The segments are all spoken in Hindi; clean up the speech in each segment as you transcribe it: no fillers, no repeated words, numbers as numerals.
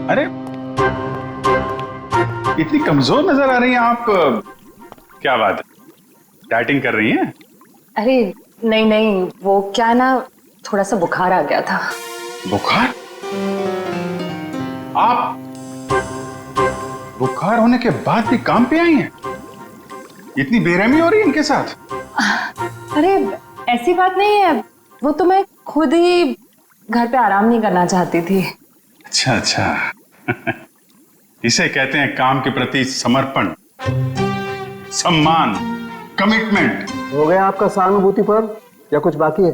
अरे इतनी कमजोर नजर आ रही हैं आप। क्या बात है, डाइटिंग कर रही हैं? अरे नहीं नहीं, वो क्या ना, थोड़ा सा बुखार आ गया था। बुखार? आप बुखार होने के बाद भी काम पे आई हैं? इतनी बेरहमी हो रही है इनके साथ? अरे ऐसी बात नहीं है, वो तो मैं खुद ही घर पे आराम नहीं करना चाहती थी। अच्छा अच्छा। इसे कहते हैं काम के प्रति समर्पण, सम्मान, कमिटमेंट। हो गया आपका सहानुभूति पर या कुछ बाकी है?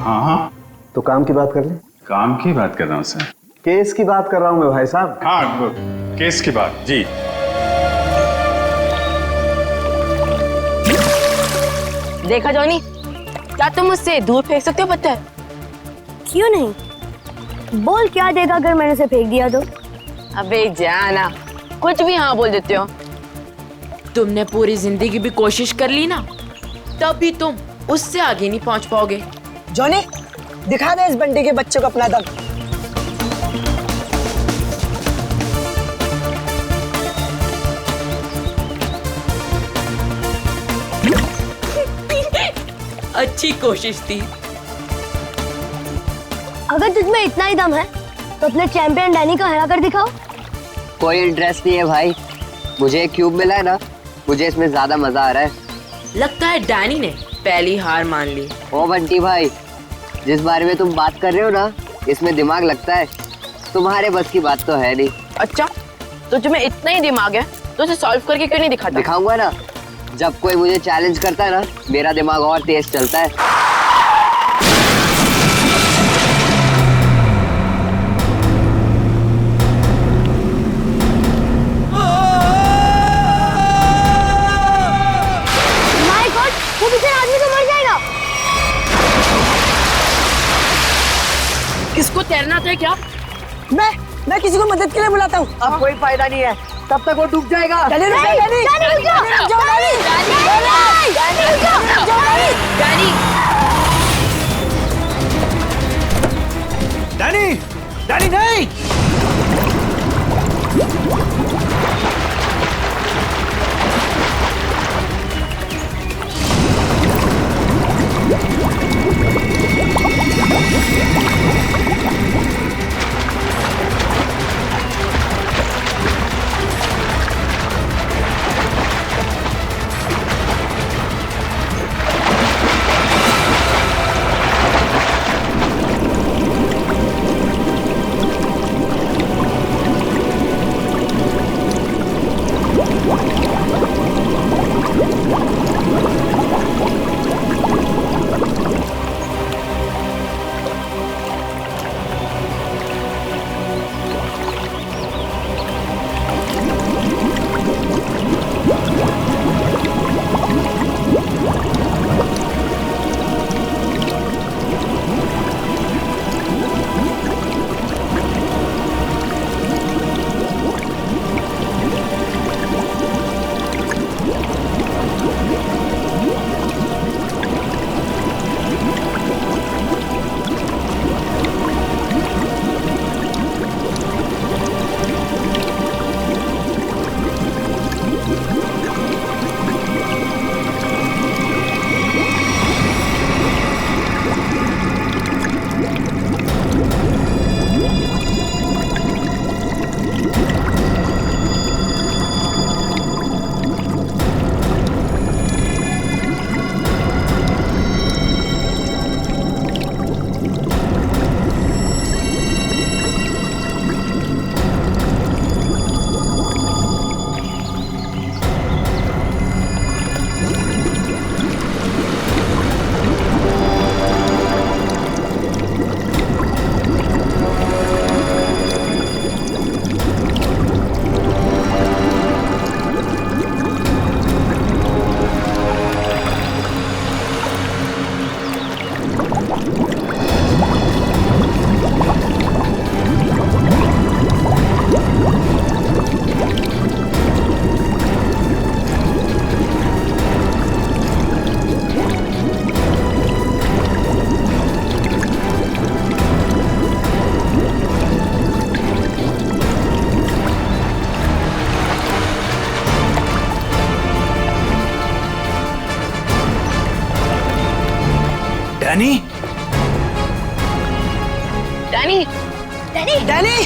हाँ हाँ, तो काम की बात कर ले। काम की बात कर रहा हूँ सर। केस की बात कर रहा हूँ मैं भाई साहब। हाँ, केस की बात जी। देखा जॉनी, क्या तुम मुझसे दूर फेंक सकते हो पत्थर? क्यों नहीं? बोल क्या देगा अगर मैंने उसे फेंक दिया तो? अबे जाना, कुछ भी हाँ बोल देते हो। तुमने पूरी जिंदगी भी कोशिश कर ली ना, तब भी तुम उससे आगे नहीं पहुंच पाओगे। जॉनी, दिखा दे इस बंटी के बच्चे को अपना दम। अच्छी कोशिश थी। अगर तुझमें इतना ही दम है तो अपने चैंपियन डैनी को हरा कर दिखाओ। कोई इंटरेस्ट नहीं है भाई, मुझे एक क्यूब मिला है ना, मुझे इसमें ज्यादा मजा आ रहा है। लगता है डैनी ने पहली हार मान ली। ओ बंटी भाई, जिस बारे में तुम बात कर रहे हो ना, इसमें दिमाग लगता है। तुम्हारे बस की बात तो है नहीं। अच्छा, तो तुम्हें इतना ही दिमाग है तो उसे सॉल्व करके क्यों नहीं दिखाता? दिखाऊंगा ना, जब कोई मुझे चैलेंज करता है ना, मेरा दिमाग और तेज चलता है। माय गॉड, वो बेचारा आदमी तो मर जाएगा। किसको तैरना आता है क्या? मैं किसी को मदद के लिए बुलाता हूँ। अब कोई फायदा नहीं है, तब तक वो डूब जाएगा। डैनी रुक जा, डैनी। डैनी रुक जाओ। डैनी रुक जाओ, डैनी। डैनी रुक जाओ। डैनी, डैनी, डैनी नहीं। डैनी डैनी डैनी डैनी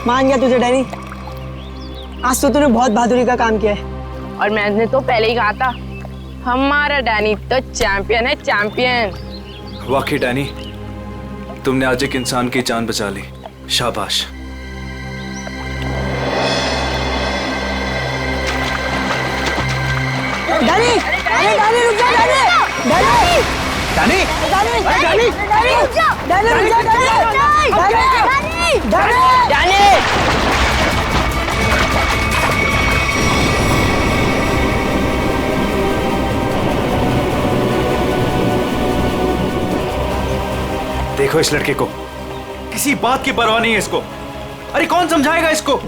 मान गया तुझे डैनी, आज तो तूने बहुत बहादुरी का काम किया है। और मैंने तो पहले ही कहा था, हमारा डैनी तो चैंपियन है, चैंपियन। वाकई डैनी, तुमने आज एक इंसान की जान बचा ली, शाबाश। डैनी डैनी डैनी रुक जा, Danny Danny Danny Danny Danny Danny रुक जा, डैनी रुक जा, डैनी डैनी डैनी देखो इस लड़के को, किसी बात की परवाह नहीं है इसको। अरे कौन समझाएगा इसको?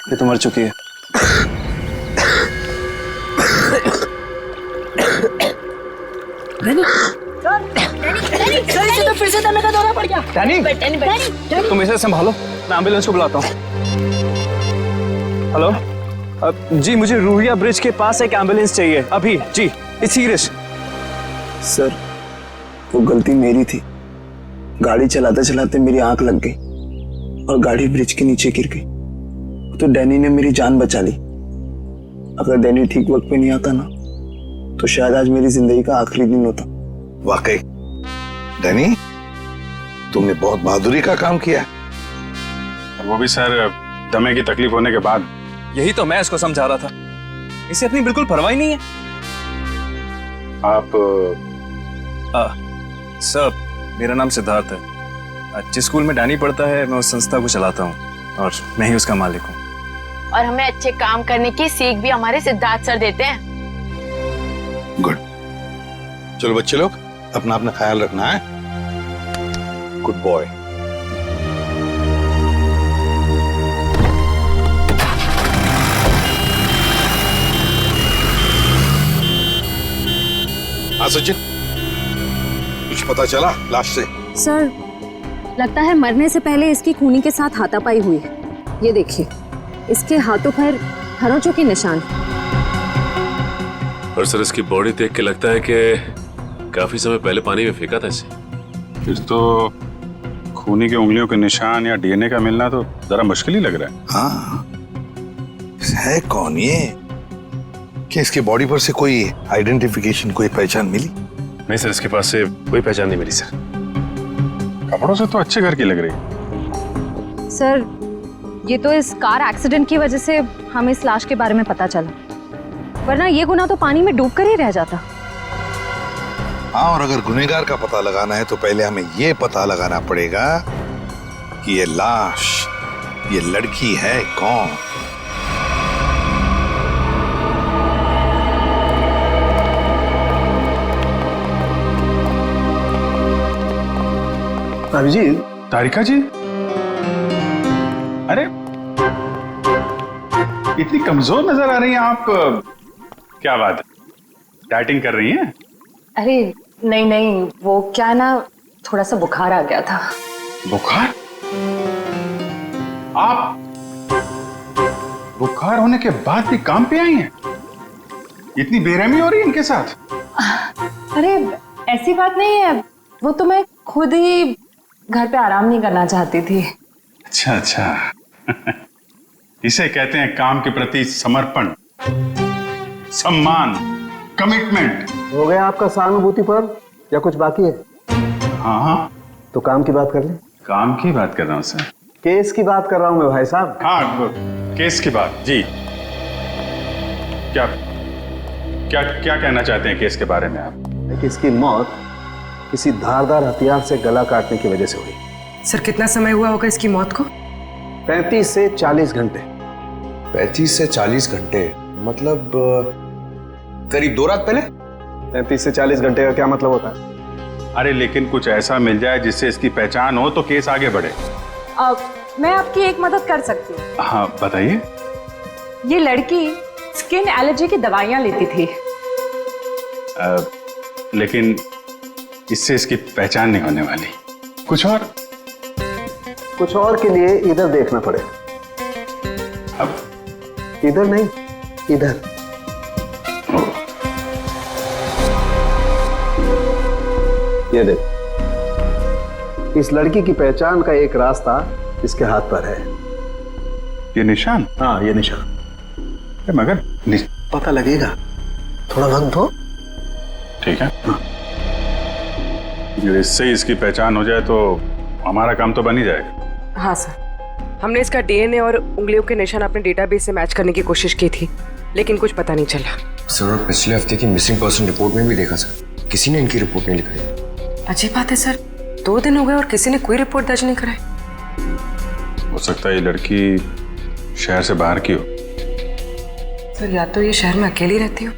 ये तो मर चुकी है। तो फिर से दमे का दौरा पड़ गया। डैनी तुम इसे संभालो, मैं एम्बुलेंस को बुलाता हूँ। हेलो जी, मुझे रूहिया ब्रिज के पास एक एम्बुलेंस चाहिए अभी जी। It's serious sir. वो गलती मेरी थी, गाड़ी चलाते चलाते मेरी आंख लग गई और गाड़ी ब्रिज के नीचे गिर गई। तो डैनी ने मेरी जान बचा ली। अगर डैनी ठीक वक्त पे नहीं आता ना, तो शायद आज मेरी जिंदगी का आखिरी दिन होता। वाकई डैनी, तुमने बहुत बहादुरी का काम किया है। वो भी सर दमे की तकलीफ होने के बाद। यही तो मैं इसको समझा रहा था, इसे अपनी बिल्कुल परवाह ही नहीं है। आप सर, मेरा नाम सिद्धार्थ है। जिस स्कूल में डैनी पढ़ता है, मैं उस संस्था को चलाता हूँ और मैं ही उसका मालिक हूँ। और हमें अच्छे काम करने की सीख भी हमारे सिद्धार्थ सर देते हैं। गुड। चलो बच्चे लोग, अपना अपना ख्याल रखना है। Good boy. हाँ सचिन, कुछ पता चला लाश से? सर, लगता है मरने से पहले इसकी खूनी के साथ हाथापाई हुई है। ये देखिए, इसके हाथों पर खरोंचों के निशान। और सर, इसकी बॉडी देख के लगता है कि काफी समय पहले पानी में फेंका था इसे। फिर तो खूनी की उंगलियों के निशान या डीएनए का मिलना तो जरा मुश्किल ही लग रहा है। हाँ, है कौन ये? कि इसके बॉडी पर से कोई आइडेंटिफिकेशन, कोई पहचान मिली? नहीं सर, इसके पास से कोई पहचान नहीं मिली सर। कपड़ों से तो अच्छे घर की लग रही। सर, ये तो इस कार एक्सीडेंट की वजह से हमें इस लाश के बारे में पता चला, वरना ये गुनाह तो पानी में डूबकर ही रह जाता। हाँ, और अगर गुनहगार का पता लगाना है तो पहले हमें ये पता लगाना पड़ेगा कि ये लाश, ये लड़की है कौन। अभिजीत, तारिका जी, अरे इतनी कमजोर नजर आ रही हैं आप। क्या बात है, डाइटिंग कर रही हैं? अरे नहीं नहीं, वो क्या ना, थोड़ा सा बुखार आ गया था। बुखार? आप बुखार होने के बाद भी काम पे आई हैं? इतनी बेरहमी हो रही है इनके साथ? अरे ऐसी बात नहीं है, वो तो मैं खुद ही घर पे आराम नहीं करना चाहती थी। अच्छा अच्छा। इसे कहते हैं काम के प्रति समर्पण, सम्मान, कमिटमेंट। हो गया आपका सहानुभूति पर या कुछ बाकी है? हाँ हाँ, तो काम की बात कर ले। काम की बात कर रहा हूँ सर। केस की बात कर रहा हूँ मैं भाई साहब। हाँ, केस की बात जी। क्या क्या क्या कहना चाहते हैं केस के बारे में आप? इसकी मौत किसी धारदार हथियार से गला काटने की वजह से हुई। सर, कितना समय हुआ होगा इसकी मौत को? 35 से 40 घंटे। 35 से 40 घंटे मतलब करीब 2 रात पहले। 35 से 40 घंटे का क्या मतलब होता है? अरे लेकिन कुछ ऐसा मिल जाए जिससे इसकी पहचान हो तो केस आगे बढ़े। मैं आपकी एक मदद कर सकती हूँ। हाँ बताइए। ये लड़की स्किन एलर्जी की दवाइयाँ लेती थी। लेकिन इससे इसकी पहचान नहीं होने वाली। कुछ और के लिए इधर देखना पड़ेगा। अब इधर नहीं, इधर। ये देख, इस लड़की की पहचान का एक रास्ता इसके हाथ पर है। ये निशान? हाँ, ये निशान। मगर पता लगेगा, थोड़ा वक्त दो। ठीक है। हाँ। इससे इसकी पहचान हो जाए तो हमारा काम तो बन ही जाएगा। हाँ सर, हमने इसका डीएनए और उंगलियों के निशान अपने डेटाबेस से मैच करने की कोशिश की थी, लेकिन कुछ पता नहीं चला। सर, पिछले हफ्ते की मिसिंग पर्सन रिपोर्ट में भी देखा सर, किसी ने इनकी रिपोर्ट नहीं लिखाई। अजीब बात है सर, 2 दिन हो गए और किसी ने कोई रिपोर्ट दर्ज नहीं कराई। हो सकता है ये लड़की शहर से बाहर की हो। सर, या तो ये शहर में अकेली रहती हो।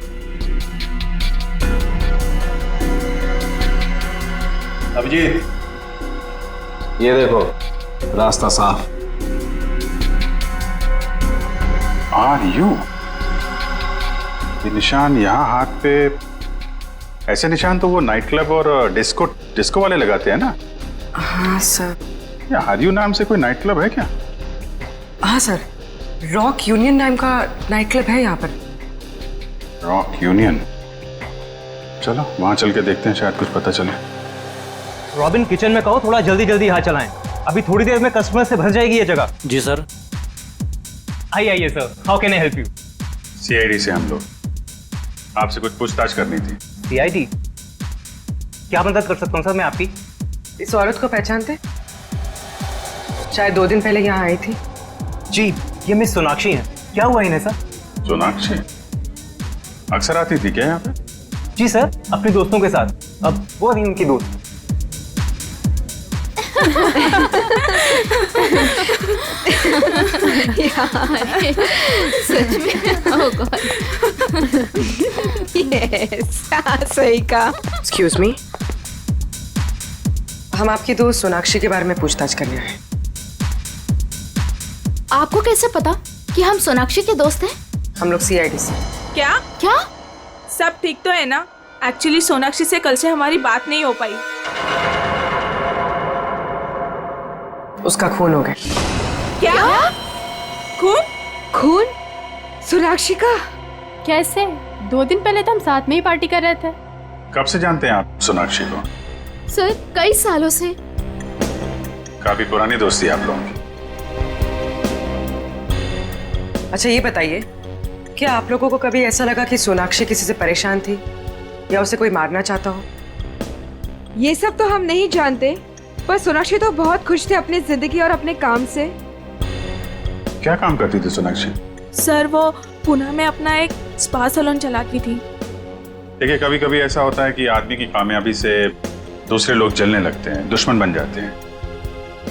अभिजीत, ये देखो, रास्ता साफ। Are you? ये निशान यहाँ हाथ पे, ऐसे निशान तो वो नाइट क्लब और डिस्को वाले लगाते हैं ना? हाँ सर। या आर यू नाम से कोई नाइट क्लब है क्या? हाँ सर, रॉक यूनियन नाम का नाइट क्लब है यहाँ पर। Rock union? चलो वहां चल के देखते हैं, शायद कुछ पता चले। रॉबिन, किचन में कहो थोड़ा जल्दी जल्दी हाथ चलाएं, अभी थोड़ी देर में कस्टमर से भर जाएगी ये जगह। जी सर। आइए sir, how can I help you? CID से हम लोग, आपसे कुछ पूछताछ करनी थी। सीआईडी? क्या मदद कर सकता हूँ सर मैं आपकी? इस औरत को पहचानते? शायद 2 दिन पहले यहाँ आई थी। जी, ये मिस सोनाक्षी हैं। क्या हुआ इन्हें सर? सोनाक्षी अक्सर आती थी क्या यहाँ पे? जी सर, अपने दोस्तों के साथ। अब वो नहीं उनकी दोस्त। सच में? ओह गॉड। यस, सही कहा। एक्सक्यूज मी, हम आपकी दोस्त सोनाक्षी के बारे में पूछताछ करने आए। आपको कैसे पता कि हम सोनाक्षी के दोस्त हैं? हम लोग सीआईडी से। क्या? सब ठीक तो है ना? एक्चुअली सोनाक्षी से कल से हमारी बात नहीं हो पाई। उसका खून हो गया। क्या? खून? खून? सोनाक्षी का? कैसे? 2 दिन पहले तो हम साथ में ही पार्टी कर रहे थे। कब से जानते हैं आप सोनाक्षी को? सर, कई सालों से। काफी पुरानी दोस्ती आप लोगों की। अच्छा ये बताइए, क्या आप लोगों को कभी ऐसा लगा कि सोनाक्षी किसी से परेशान थी या उसे कोई मारना चाहता हो? ये सब तो हम नहीं जानते, पर सोनाक्षी तो बहुत खुश थे अपनी जिंदगी और अपने काम से। क्या काम करती थी सोनाक्षी? सर वो पुणे में अपना एक स्पा सैलून चलाती थी। देखिए, कभी कभी ऐसा होता है कि आदमी की कामयाबी से दूसरे लोग जलने लगते हैं, दुश्मन बन जाते हैं।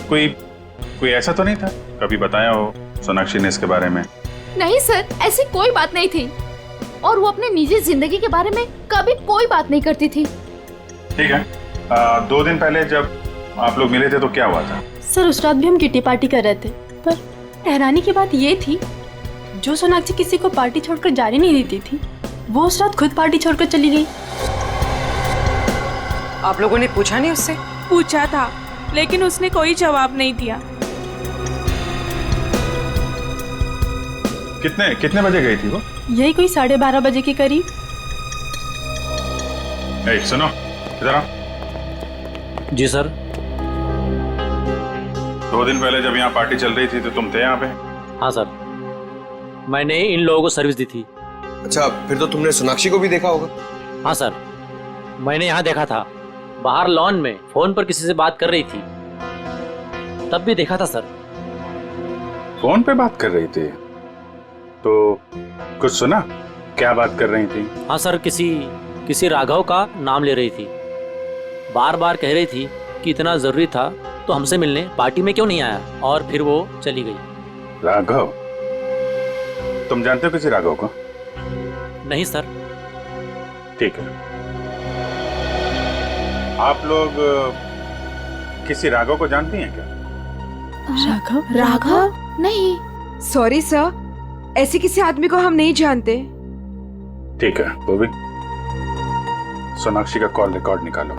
कोई ऐसा तो नहीं था? कभी बताया हो सोनाक्षी ने इसके बारे में? नहीं सर, ऐसी कोई बात नहीं थी, और वो अपने निजी जिंदगी के बारे में कभी कोई बात नहीं करती थी। ठीक है, 2 दिन पहले जब आप लोग मिले थे तो क्या हुआ था? सर उस रात भी हम किटी पार्टी कर रहे थे, पर हैरानी की बात ये थी, जो सोनाक्षी किसी को पार्टी छोड़कर जाने नहीं देती थी, वो उस रात खुद पार्टी छोड़कर चली गई। आप लोगों ने पूछा नहीं उससे? पूछा था, लेकिन उसने कोई जवाब नहीं दिया। कितने बजे गई थी वो? यही कोई 12:30 बजे के करीब। सुनो, इधर आओ। जी सर। 2 दिन पहले जब यहाँ पार्टी चल रही थी तो तुम थे यहाँ पे? हाँ सर, मैंने इन लोगों को सर्विस दी थी। अच्छा, फिर तो तुमने सोनाक्षी को भी देखा होगा? हाँ सर, मैंने यहाँ देखा था, बाहर लॉन में फोन पर किसी से बात कर रही थी, तब भी देखा था सर। फोन पे बात कर रही थी तो कुछ सुना? क्या बात कर रही थी? हाँ सर, किसी राघव का नाम ले रही थी, बार बार कह रही थी कि इतना जरूरी था तो हमसे मिलने पार्टी में क्यों नहीं आया, और फिर वो चली गई। राघव? तुम जानते हो किसी राघव को? नहीं सर। ठीक है, आप लोग किसी राघव को जानती हैं क्या? राघव? राघव? नहीं। सॉरी सर, ऐसे किसी आदमी को हम नहीं जानते। ठीक है, वो भी सोनाक्षी का कॉल रिकॉर्ड निकालो,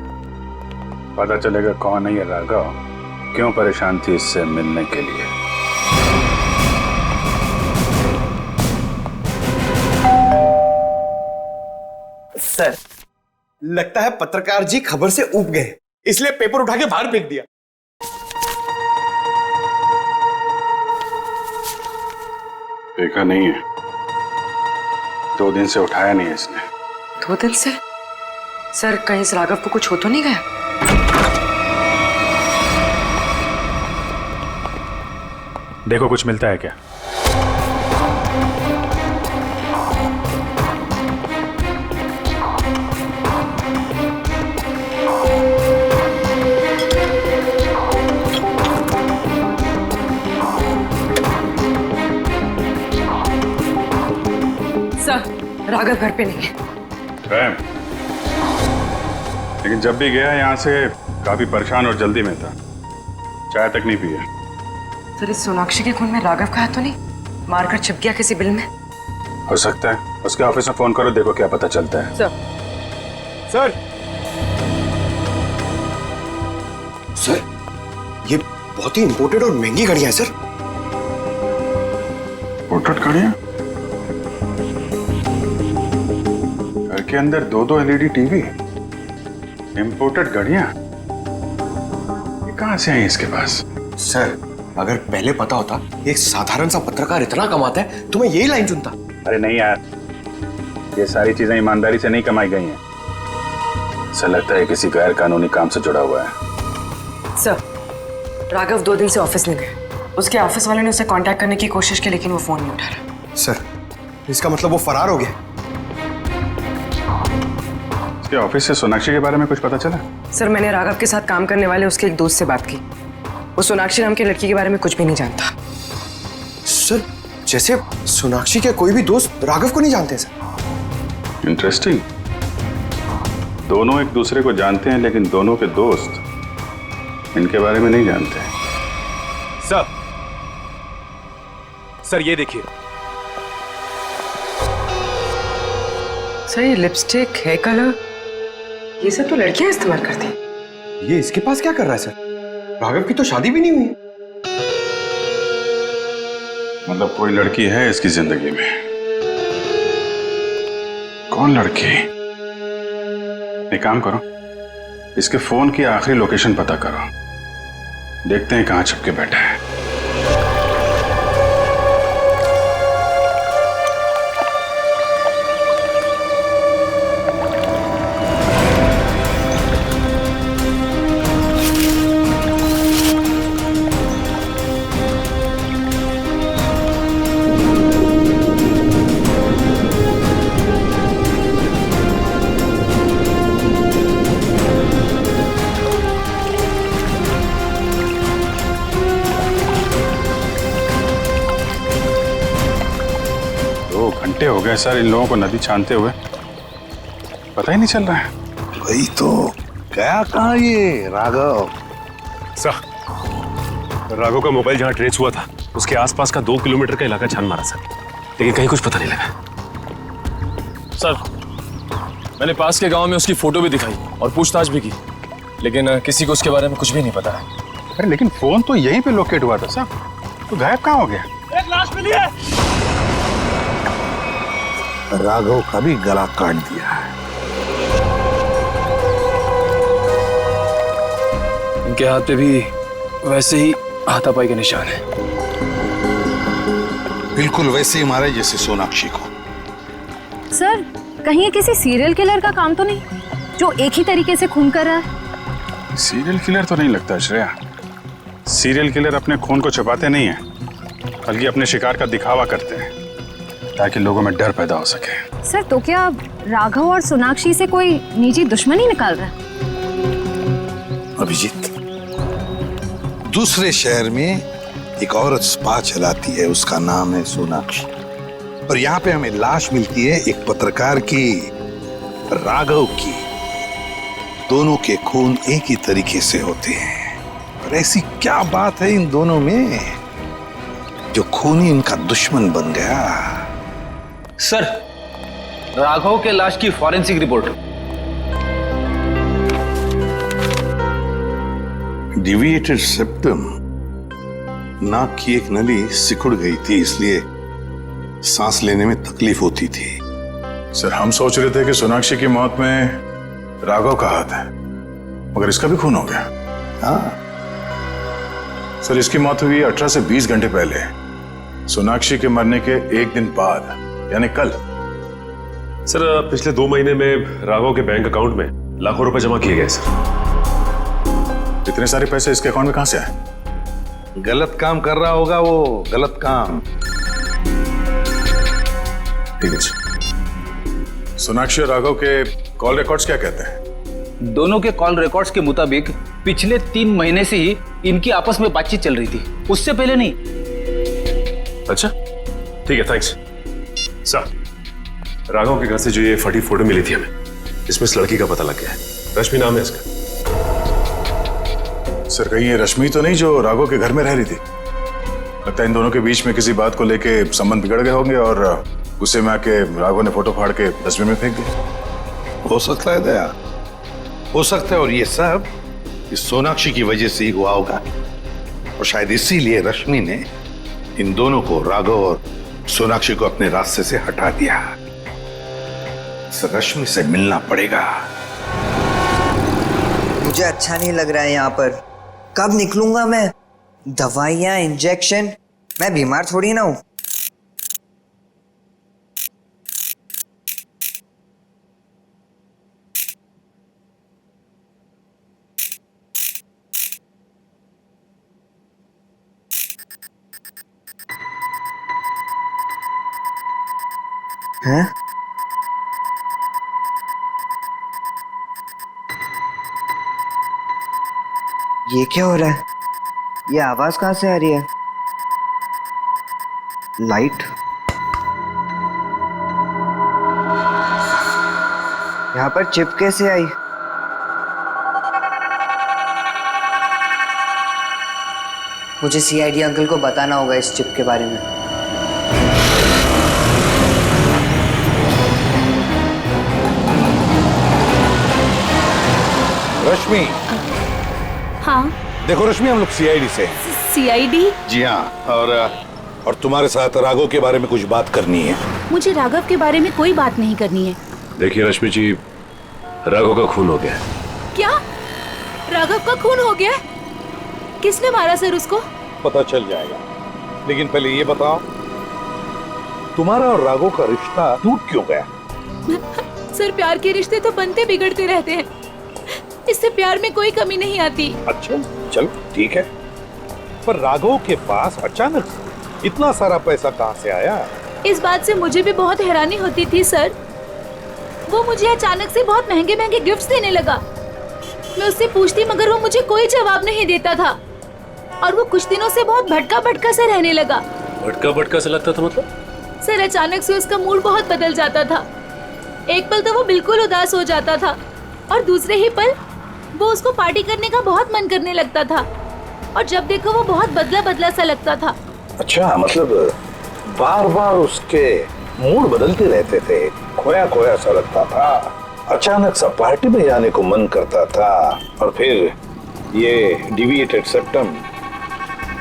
पता चलेगा कौन है ये राघव, क्यों परेशान थी इससे मिलने के लिए। सर, लगता है पत्रकार जी खबर से ऊब गए, इसलिए पेपर उठा के बाहर फेंक दिया। देखा नहीं है, 2 दिन से उठाया नहीं है इसने। 2 दिन से? सर कहीं इस राघव को कुछ हो तो नहीं गया? देखो कुछ मिलता है क्या? सर राघव घर पे नहीं है। लेकिन जब भी गया यहाँ से काफी परेशान और जल्दी में था, चाय तक नहीं पिया। सर इस सोनाक्षी के खून में राघव का हाथ तो नहीं? मारकर छिप गया किसी बिल में? हो सकता है, उसके ऑफिस में फोन करो, देखो क्या पता चलता है। सर ये बहुत ही इंपोर्टेड और महंगी घड़ियां हैं सर। इंपोर्टेड घड़ियां? घर के अंदर 2-2 LED टीवी, इंपोर्टेड घड़ियां, ये कहां से आई इसके पास? सर अगर पहले पता होता एक साधारण सा पत्रकार इतना कमाता है तो मैं यही लाइन चुनता। अरे नहीं यार, ये सारी चीजें ईमानदारी से नहीं कमाई गई हैं। ऐसा लगता है किसी गैर कानूनी काम से जुड़ा हुआ है। सर राघव 2 दिन से ऑफिस नहीं गए, उसके ऑफिस वाले ने उसे कांटेक्ट करने की कोशिश की लेकिन वो फोन नहीं उठा रहा। सर इसका मतलब वो फरार हो गया? उसके ऑफिस से सोनाक्षी के बारे में कुछ पता चला? सर मैंने राघव के साथ काम करने वाले उसके एक दोस्त से बात की, वो सोनाक्षी नाम की लड़की के बारे में कुछ भी नहीं जानता। सर जैसे सोनाक्षी के कोई भी दोस्त राघव को नहीं जानते सर। इंटरेस्टिंग, दोनों एक दूसरे को जानते हैं लेकिन दोनों के दोस्त इनके बारे में नहीं जानते। सर ये देखिए। सर ये लिपस्टिक, हेयर कलर, ये सब तो लड़कियां इस्तेमाल करती हैं। ये इसके पास क्या कर रहा है सर? राघव की तो शादी भी नहीं हुई। मतलब कोई लड़की है इसकी जिंदगी में? कौन लड़की? एक काम करो, इसके फोन की आखिरी लोकेशन पता करो, देखते हैं कहां छुप के बैठा है। घंटे हो गए सर इन लोगों को नदी छानते हुए, पता ही नहीं चल रहा है। वही तो, गया कहाँ ये राघव? सर, राघव का मोबाइल जहाँ ट्रेस हुआ था उसके आसपास का 2 किलोमीटर का इलाका छान मारा सर, लेकिन कहीं कुछ पता नहीं लगा। सर, मैंने पास के गांव में उसकी फोटो भी दिखाई और पूछताछ भी की, लेकिन किसी को उसके बारे में कुछ भी नहीं पता है। अरे लेकिन फोन तो यहीं पे लोकेट हुआ था सर, तो गायब कहाँ हो गया? एक लाश मिली है। राघव का भी गला काट दिया है। इनके हाथ पे भी वैसे ही हाथापाई के निशान है। बिल्कुल वैसे ही मारे जैसे सोनाक्षी को। सर, कहीं ये किसी सीरियल किलर का काम तो नहीं, जो एक ही तरीके से खून कर रहा है? सीरियल किलर तो नहीं लगता श्रेया। सीरियल किलर अपने खून को छुपाते नहीं हैं, बल्कि अपने शिकार का दिखावा करते हैं ताकि लोगों में डर पैदा हो सके। सर, तो क्या राघव और सोनाक्षी से कोई निजी दुश्मनी निकाल रहा है? अभिजीत, दूसरे शहर में एक औरत स्पा चलाती है, उसका नाम है सोनाक्षी, और यहाँ पे हमें लाश मिलती है एक पत्रकार की, राघव की। दोनों के खून एक ही तरीके से होते हैं, और ऐसी क्या बात है इन दोनों में जो खून ही इनका दुश्मन बन गया? सर, राघव के लाश की फॉरेंसिक रिपोर्ट। डिविएटेड सेप्टम, नाक की एक नली सिकुड़ गई थी, इसलिए सांस लेने में तकलीफ होती थी। सर, हम सोच रहे थे कि सोनाक्षी की मौत में राघव का हाथ है, मगर इसका भी खून हो गया। हाँ सर, इसकी मौत हुई 18 से 20 घंटे पहले, सोनाक्षी के मरने के एक दिन बाद, यानी कल। सर, पिछले 2 महीने में राघव के बैंक अकाउंट में लाखों रुपए जमा किए गए सर। इतने सारे पैसे इसके अकाउंट में कहां से आए? गलत काम कर रहा होगा वो, गलत काम। ठीक है। सोनाक्षी और राघव के कॉल रिकॉर्ड्स क्या कहते हैं? दोनों के कॉल रिकॉर्ड्स के मुताबिक पिछले 3 महीने से ही इनकी आपस में बातचीत चल रही थी, उससे पहले नहीं। अच्छा, ठीक है, थैंक्स। सर, राघव के घर से जो ये फटी फोटो मिली थी हमें, इसमें इस लड़की का पता लग गया है। रश्मि नाम है इसका। सर, कहीं ये रश्मि तो नहीं जो राघव के घर में रह रही थी? लगता है इन दोनों के बीच में किसी बात को लेके संबंध बिगड़ गए होंगे और गुस्से में आके राघव ने फोटो फाड़ के डस्टबिन में फेंक दिया। हो सकता है दया, हो सकता है, और ये सब इस सोनाक्षी की वजह से ही हुआ होगा, और शायद इसीलिए रश्मि ने इन दोनों को, राघव और सोनाक्षी को, अपने रास्ते से हटा दिया। रश्मि से मिलना पड़ेगा। मुझे अच्छा नहीं लग रहा है यहाँ पर। कब निकलूंगा मैं? दवाइयाँ, इंजेक्शन, मैं बीमार थोड़ी ना हूँ। हैं? ये क्या हो रहा है? ये आवाज कहाँ से आ रही है? लाइट? यहाँ पर चिप कैसे आई? मुझे सीआईडी अंकल को बताना होगा इस चिप के बारे में। रश्मि। हाँ। देखो रश्मि, हम लोग सीआईडी से। सीआईडी? जी हाँ, और तुम्हारे साथ राघव के बारे में कुछ बात करनी है। मुझे राघव के बारे में कोई बात नहीं करनी है। देखिए रश्मि जी, राघव का खून हो गया है। क्या? राघव का खून हो गया? किसने मारा सर उसको? पता चल जाएगा, लेकिन पहले ये बताओ, तुम्हारा और राघव का रिश्ता टूट क्यों गया? सर, प्यार के रिश्ते तो बनते बिगड़ते रहते हैं, इससे प्यार में कोई कमी नहीं आती। अच्छा, चलो ठीक है, पर राघव के पास अचानक इतना सारा पैसा कहाँ से आया? इस बात से मुझे भी बहुत हैरानी होती थी सर। वो मुझे अचानक से बहुत महंगे महंगे गिफ्ट्स देने लगा। मैं उससे पूछती मगर वो मुझे कोई जवाब नहीं देता था, और वो कुछ दिनों से बहुत भटका भटका सा रहने लगा। भटका भटका सा लगता था मतलब? सर अचानक से उसका मूड बहुत बदल जाता था। एक पल तो वो बिल्कुल उदास हो जाता था और दूसरे ही पल वो उसको पार्टी करने का बहुत मन करने लगता था और जब देखो वो बहुत बदला बदला सा लगता था। अच्छा, मतलब बार बार उसके मूड बदलते रहते थे, खोया खोया सा लगता था, अचानक सा पार्टी में जाने को मन करता था और फिर ये डिविएटेड सेप्टम,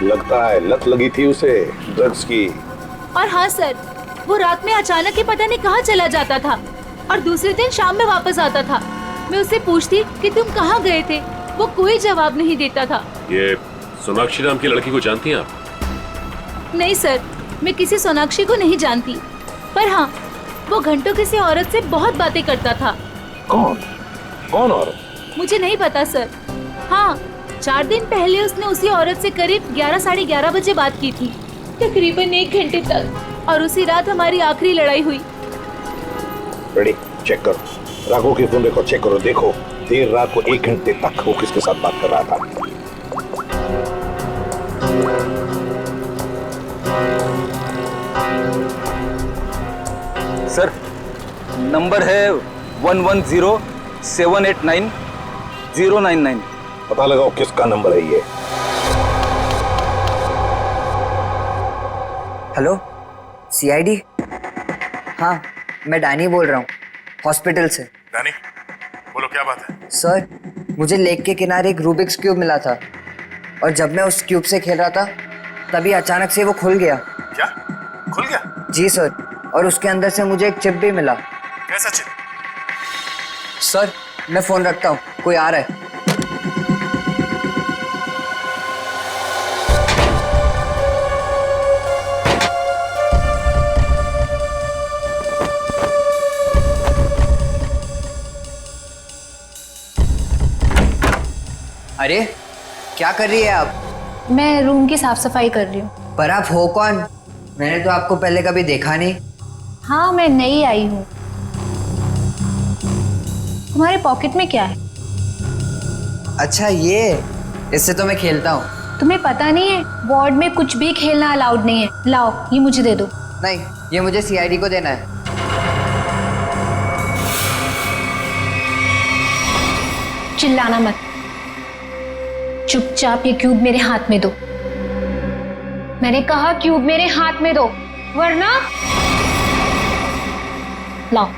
लगता है लत लगी थी उसे ड्रग्स की। और हाँ सर, वो रात में अचानक ही पता नहीं कहाँ चला जाता था और दूसरे दिन शाम में वापस आता था। मैं उससे पूछती कि तुम कहाँ गए थे, वो कोई जवाब नहीं देता था। ये सोनाक्षी नाम की लड़की को जानती हैं आप? नहीं सर, मैं किसी सोनाक्षी को नहीं जानती, पर हाँ वो घंटों किसी औरत से बहुत बातें करता था। कौन कौन औरत? मुझे नहीं पता सर। हाँ, 4 दिन पहले उसने उसी औरत से करीब 11 साढ़े 11 बजे बात की थी, तकरीबन 1 घंटे तक, और उसी रात हमारी आखिरी लड़ाई हुई। रेडी, चेक करो, राघव के फोन रिकॉर्ड चेक करो, देखो देर रात को 1 घंटे तक वो किसके साथ बात कर रहा था। सर, नंबर है 110789 पता लगाओ किसका नंबर है ये। Hello, CID? हाँ, मैं डैनी बोल रहा हूँ, हॉस्पिटल से। डैनी, बोलो क्या बात है? सर, मुझे लेक के किनारे एक रूबिक्स क्यूब मिला था और जब मैं उस क्यूब से खेल रहा था तभी अचानक से वो खुल गया। क्या? खुल गया? जी सर, और उसके अंदर से मुझे एक चिप भी मिला। कैसा चिप? सर, मैं फोन रखता हूँ, कोई आ रहा है। अरे, क्या कर रही है आप? मैं रूम की साफ सफाई कर रही हूँ। पर आप हो कौन? मैंने तो आपको पहले कभी देखा नहीं। हाँ, मैं नई आई हूँ। तुम्हारे पॉकेट में क्या है? अच्छा, ये इससे तो मैं खेलता हूँ। तुम्हें पता नहीं है, वार्ड में कुछ भी खेलना अलाउड नहीं है। लाओ, ये मुझे दे दो। नहीं, ये मुझे सीआईडी को देना है। चिल्लाना मत, चुपचाप ये क्यूब मेरे हाथ में दो। मैंने कहा क्यूब मेरे हाथ में दो, वरना लाओ।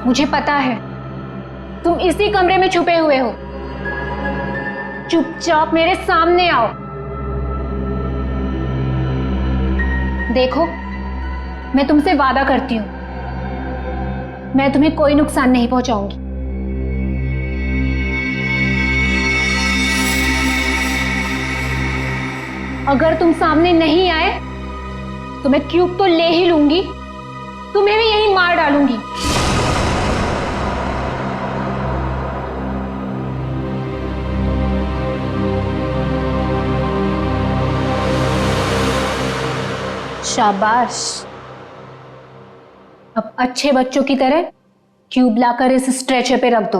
मुझे पता है तुम इसी कमरे में छुपे हुए हो। चुपचाप मेरे सामने आओ। देखो, मैं तुमसे वादा करती हूं, मैं तुम्हें कोई नुकसान नहीं पहुंचाऊंगी। अगर तुम सामने नहीं आए तो मैं क्यूब तो ले ही लूंगी, तुम्हें भी यहीं मार डालूंगी। शाबाश, अब अच्छे बच्चों की तरह क्यूब लाकर इस स्ट्रेचर पे रख दो।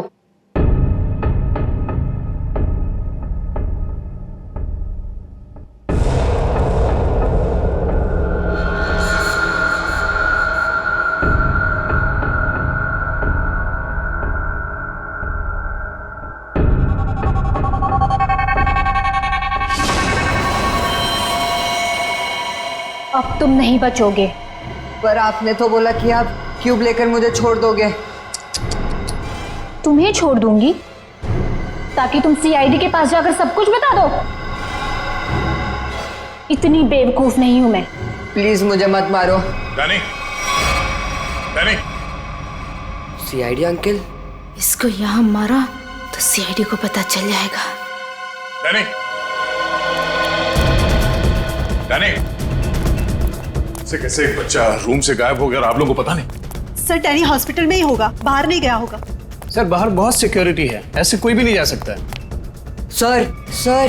अब तुम नहीं बचोगे। पर आपने तो बोला कि आप क्यूब लेकर मुझे छोड़ दोगे। तुम्हें छोड़ दूंगी ताकि तुम सीआईडी के पास जाकर सब कुछ बता दो। इतनी बेवकूफ नहीं हूं मैं। प्लीज मुझे मत मारो। Danny, Danny. सीआईडी अंकल, इसको यहाँ मारा तो सीआईडी को पता चल जाएगा। डैनी, डैनी, से कैसे एक बच्चा रूम से गायब हो गया और आप लोगों को पता नहीं? सर डैनी हॉस्पिटल में ही होगा, बाहर नहीं गया होगा। सर बाहर बहुत सिक्योरिटी है, ऐसे कोई भी नहीं जा सकता। सर सर,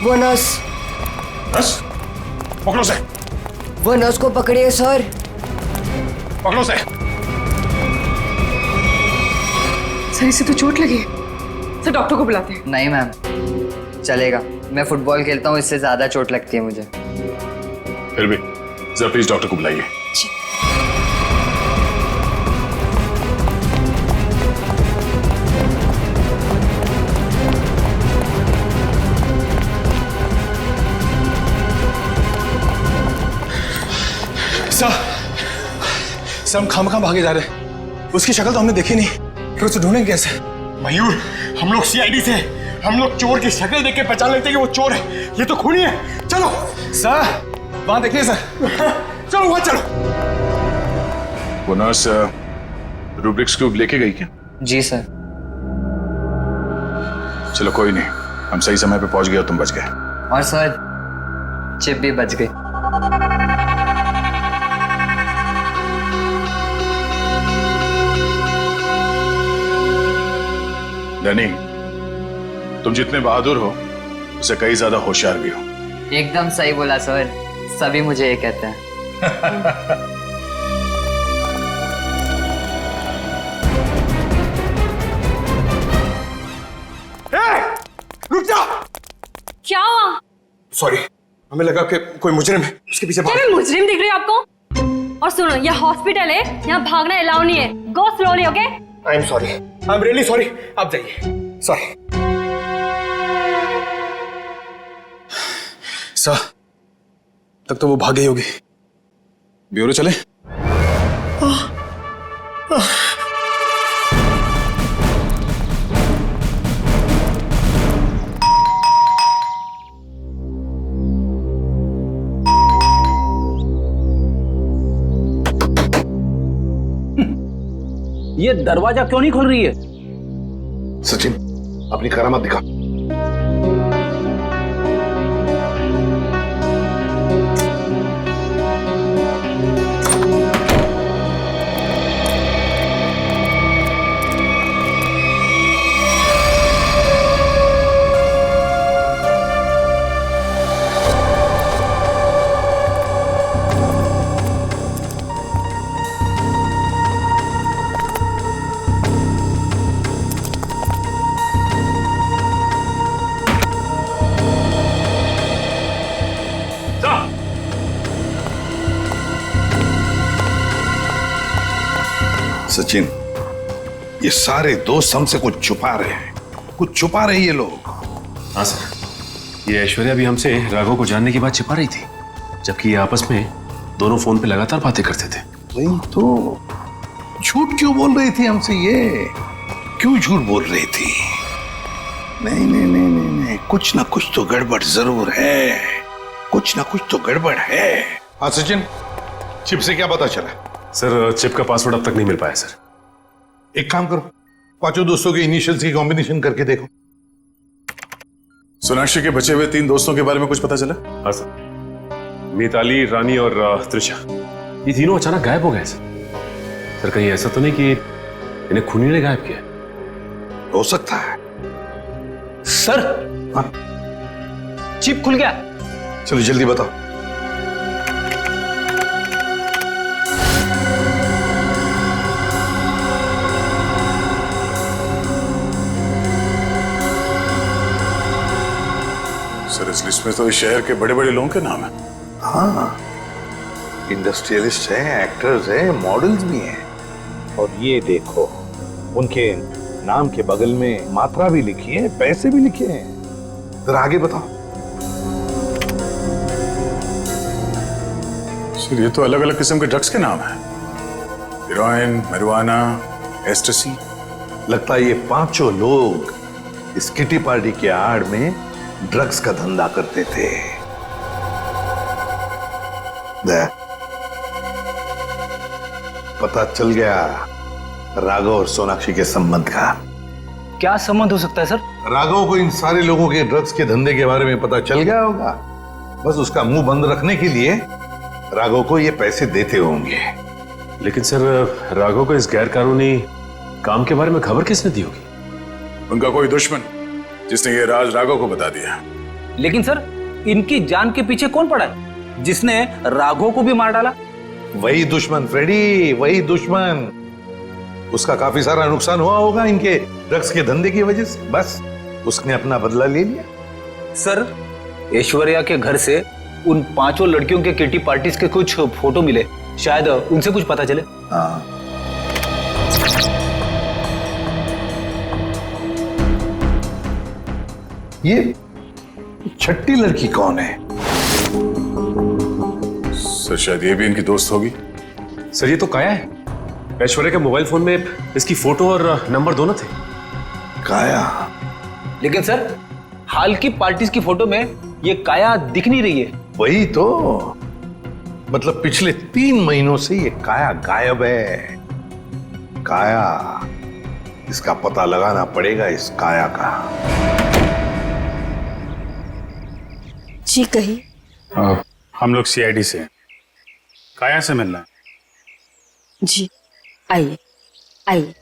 वो नर्स। नर्स? पकड़ो से। वो नर्स को पकड़िए सर। पकड़ो से। सर इसे तो चोट लगी है, सर डॉक्टर को बुलाते हैं। नहीं मैम, चलेगा, मैं फुटबॉल खेलता हूँ, इससे ज्यादा चोट लगती है मुझे। फिर भी जरा प्लीज डॉक्टर को बुलाइए। सर हम खामखा भागे जा रहे हैं, उसकी शक्ल तो हमने देखी नहीं, फिर उसे ढूंढेंगे कैसे? मयूर, हम लोग सीआईडी से, हम लोग चोर की शक्ल देख के पहचान लेते हैं कि वो चोर है, ये तो खूनी है। चलो सर, वहां देखिए सर। चलो वहां चलो। वो नर्स रूब्रिक्स क्यूब लेके गई क्या? जी सर। चलो कोई नहीं, हम सही समय पे पहुंच गए और तुम बच गए। और सर चिप भी बच गई। डैनी, तुम जितने बहादुर हो उससे कई ज्यादा होशियार भी हो। एकदम सही बोला सर, सभी मुझे ये कहते हैं। रुक जा। क्या हुआ? सॉरी, हमें लगा कि कोई मुजरिम है, उसके पीछे भाग। मुजरिम दिख रही है आपको? और सुनो, ये हॉस्पिटल है, यहाँ भागना अलाउ नहीं है। गो slowly, okay? I am sorry, I am really sorry. आप जाइए। सॉरी सर, तब तो वो भाग गई होगी। ब्यूरो चले? ये दरवाजा क्यों नहीं खोल रही है? सचिन, अपनी करामात दिखा। सचिन, ये सारे दोस्त हमसे कुछ छुपा रहे हैं, कुछ छुपा रहे ये लोग। हाँ सर, ये ऐश्वर्या भी हमसे राघव को जानने की बात छिपा रही थी, जबकि ये आपस में दोनों फोन पे लगातार बातें करते थे। वही तो, झूठ क्यों बोल रही थी हमसे? ये क्यों झूठ बोल रही थी? नहीं नहीं नहीं नहीं नहीं, कुछ ना कुछ तो गड़बड़ जरूर है, कुछ ना कुछ तो गड़बड़ है। हाँ सचिन, चिप से क्या पता चला? सर चिप का पासवर्ड अब तक नहीं मिल पाया सर। एक काम करो, पांचों दोस्तों के इनिशियल्स की कॉम्बिनेशन करके देखो। सोनाक्षी के बचे हुए 3 दोस्तों के बारे में कुछ पता चला? हाँ सर, मिताली, रानी और त्रिशा, ये तीनों अचानक गायब हो गए सर। कहीं ऐसा तो नहीं कि इन्हें खूनी ने गायब किया? हो सकता है सर। हाँ? चिप खुल गया। चलो जल्दी बताओ। सर इस लिस्ट में तो इस शहर के बड़े बड़े लोगों के नाम है। हाँ, इंडस्ट्रियलिस्ट हैं, एक्टर्स हैं, मॉडल्स भी हैं। और ये देखो, उनके नाम के बगल में मात्रा भी लिखी है, पैसे भी लिखे हैं। जरा आगे बताओ। सर ये तो अलग अलग किस्म के ड्रग्स के नाम हैं। Heroin, marijuana, एस्टेसी। लगता है ये पांचों लोग इस किटी पार्टी के आड़ में ड्रग्स का धंधा करते थे। पता चल गया राघव और सोनाक्षी के संबंध का। क्या संबंध हो सकता है सर? राघव को इन सारे लोगों के ड्रग्स के धंधे के बारे में पता चल गया होगा। बस उसका मुंह बंद रखने के लिए राघव को ये पैसे देते होंगे। लेकिन सर राघव को इस गैर कानूनी काम के बारे में खबर किसने दी होगी? उनका कोई दुश्मन जिसने ये राज राघव को बता दिया। लेकिन सर इनकी जान के पीछे कौन पड़ा है जिसने राघव को भी मार डाला? वही दुश्मन फ्रेडी, वही दुश्मन। उसका काफी सारा नुकसान हुआ होगा इनके ड्रग्स के धंधे की वजह से। बस उसने अपना बदला ले लिया। सर ऐश्वर्या के घर से उन पांचों लड़कियों के किटी पार्टीज के कुछ फोटो मिले, शायद उनसे कुछ पता चले। हाँ। ये छठी लड़की कौन है? सर शायद ये भी इनकी दोस्त होगी। सर ये तो काया है। ऐश्वर्या के मोबाइल फोन में इसकी फोटो और नंबर दोनों थे। काया? लेकिन सर हाल की पार्टीज की फोटो में ये काया दिख नहीं रही है। वही तो, मतलब पिछले 3 महीनों से ये काया गायब है। काया, इसका पता लगाना पड़ेगा इस काया का। जी कही। हम लोग सीआईडी से हैं। काया से मिलना है। जी आइए आइए।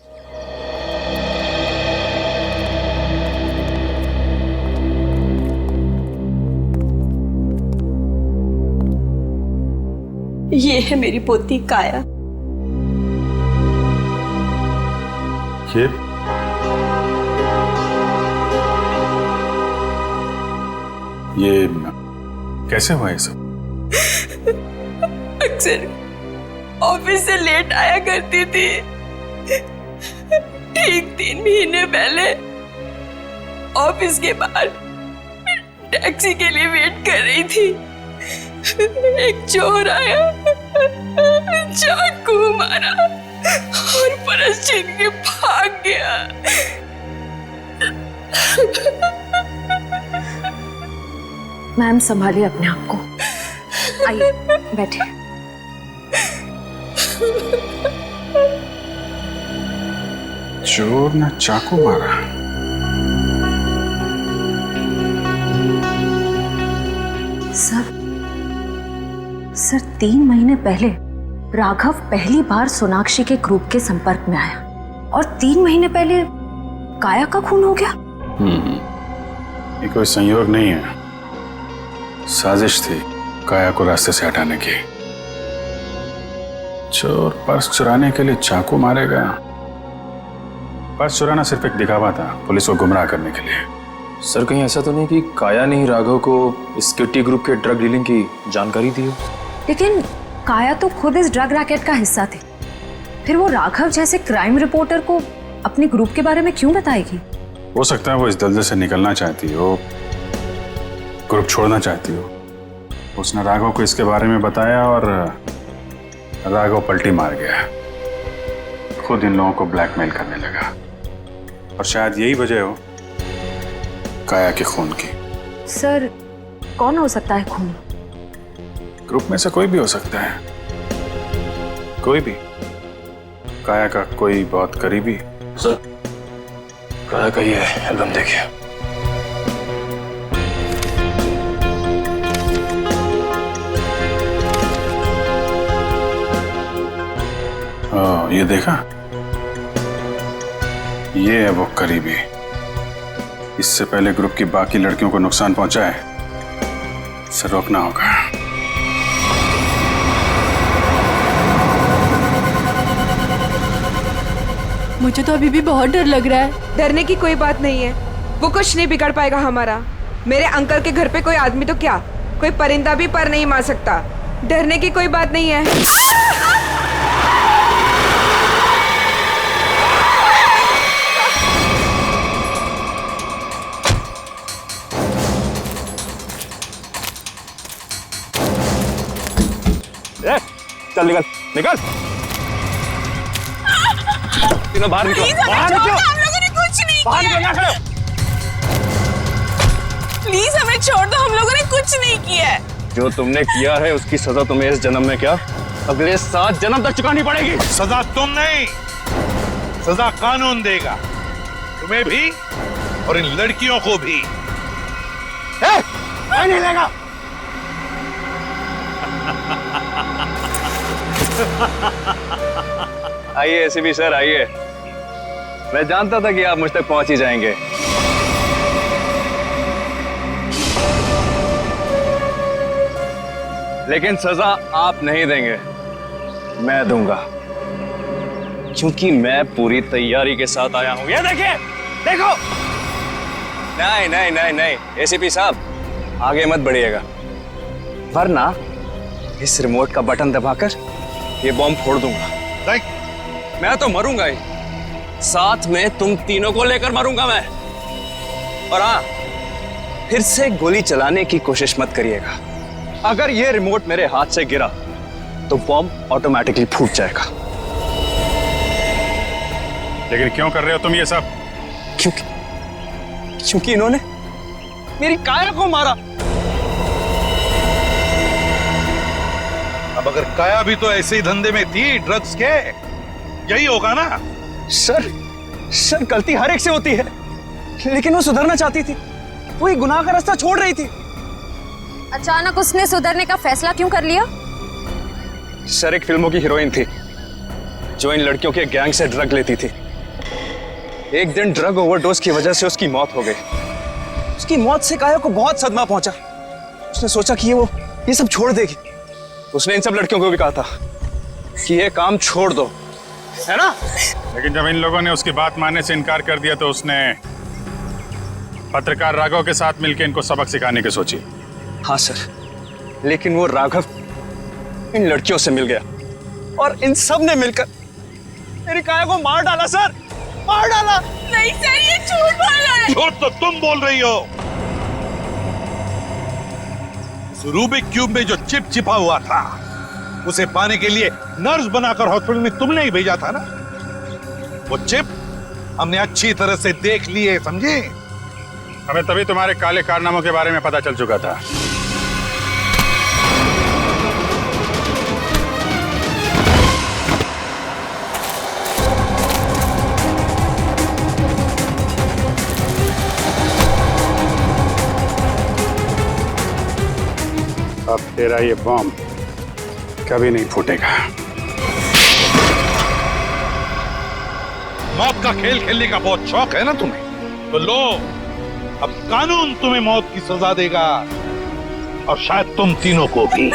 ये है मेरी पोती काया। ये कैसे हुआ ये सब? अक्सर ऑफिस से लेट आया करती थी। ठीक 3 महीने पहले ऑफिस के बाहर टैक्सी के लिए वेट कर रही थी। एक चोर आया, चाकू मारा और परस छीन के भाग गया। मैम संभालिए अपने आप को। आइए बैठे। चोर ने चाकू मारा। सर 3 महीने पहले राघव पहली बार सोनाक्षी के ग्रुप के संपर्क में आया और 3 महीने पहले काया का खून हो गया। ये कोई संयोग नहीं है, साजिश थी काया को रास्ते से हटाने की। चोर पर्स चुराने के लिए चाकू मारेगा। पर्स चुराना सिर्फ एक दिखावा था, पुलिस को गुमराह करने के लिए। सर कहीं ऐसा तो नहीं कि काया ने ही राघव को इस किटी ग्रुप के ड्रग डीलिंग की जानकारी दी हो? लेकिन काया तो खुद इस ड्रग रैकेट का हिस्सा थी। फिर वो राघव जैसे क्राइम रिपोर्टर को अपने ग्रुप के बारे में क्यों बताएगी? हो सकता है वो इस दलदल से निकलना चाहती हो, ग्रुप छोड़ना चाहती हो। उसने राघव को इसके बारे में बताया और राघव पलटी मार गया। खुद इन लोगों को ब्लैकमेल करने लगा और शायद यही वजह हो काया के खून की। सर कौन हो सकता है खूनी? ग्रुप में से कोई भी हो सकता है, कोई भी। काया का कोई बहुत करीबी। सर काया का ये एल्बम देखिए। ये देखा, ये है वो करीबी। इससे पहले ग्रुप की बाकी लड़कियों को नुकसान पहुंचाए, इसे रोकना होगा। मुझे तो अभी भी बहुत डर लग रहा है। डरने की कोई बात नहीं है, वो कुछ नहीं बिगाड़ पाएगा हमारा। मेरे अंकल के घर पे कोई आदमी तो क्या, कोई परिंदा भी पर नहीं मार सकता। डरने की कोई बात नहीं है। निकल। तीनों बाहर निकलो, बाहर निकलो। हम लोगों ने कुछ नहीं बाहर किया। निकल, ना प्लीज हमें छोड़ दो, हम लोगों ने कुछ नहीं किया है। जो तुमने किया है उसकी सजा तुम्हें इस जन्म में क्या अगले 7 जन्म तक चुकानी पड़ेगी। सजा तुम नहीं, सजा कानून देगा, तुम्हें भी और इन लड़कियों को भी। नहीं लेगा। आइए एसीपी सर, आइए। मैं जानता था कि आप मुझ तक पहुंच ही जाएंगे। लेकिन सजा आप नहीं देंगे, मैं दूंगा, क्योंकि मैं पूरी तैयारी के साथ आया हूं। ये देखिए, देखो। नहीं नहीं नहीं नहीं एसीपी साहब, आगे मत बढ़िएगा, वरना इस रिमोट का बटन दबाकर ये बॉम्ब फोड़ दूंगा। मैं तो मरूंगा ही, साथ में तुम तीनों को लेकर मरूंगा मैं। और हाँ, फिर से गोली चलाने की कोशिश मत करिएगा। अगर ये रिमोट मेरे हाथ से गिरा तो बॉम्ब ऑटोमेटिकली फूट जाएगा। लेकिन क्यों कर रहे हो तुम ये सब? क्योंकि इन्होंने मेरी काया को मारा। अब अगर काया भी तो ऐसे ही धंधे में थी, ड्रग्स के, यही होगा ना? सर गलती हर एक से होती है, लेकिन वो सुधरना चाहती थी, वो एक गुनाह का रास्ता छोड़ रही थी। अचानक उसने सुधरने का फैसला क्यों कर लिया? सर एक फिल्मों की हीरोइन थी जो इन लड़कियों के गैंग से ड्रग लेती थी। एक दिन ड्रग ओवरडोज की वजह से उसकी मौत हो गई। उसकी मौत से काया को बहुत सदमा पहुंचा। उसने सोचा कि ये सब छोड़ देगी। उसने इन सब लड़कियों को भी कहा था कि ये काम छोड़ दो, है ना? लेकिन जब इन लोगों ने उसकी बात मानने से इनकार कर दिया तो उसने पत्रकार राघव के साथ मिलकर इनको सबक सिखाने की सोची। हाँ सर, लेकिन वो राघव इन लड़कियों से मिल गया और इन सब ने मिलकर मेरी काया को मार डाला सर, मार डाला। नहीं सर, ये झूठ बोल रहा है। झूठ तो तुम बोल रही हो। रूबिक क्यूब में जो चिप छिपा हुआ था, उसे पाने के लिए नर्स बनाकर हॉस्पिटल में तुमने ही भेजा था ना? वो चिप हमने अच्छी तरह से देख ली है, समझे? हमें तभी तुम्हारे काले कारनामों के बारे में पता चल चुका था। अब तेरा ये बॉम्ब कभी नहीं फूटेगा। मौत का खेल खेलने का बहुत शौक है ना तुम्हें, तो लो, अब कानून तुम्हें मौत की सजा देगा और शायद तुम तीनों को भी।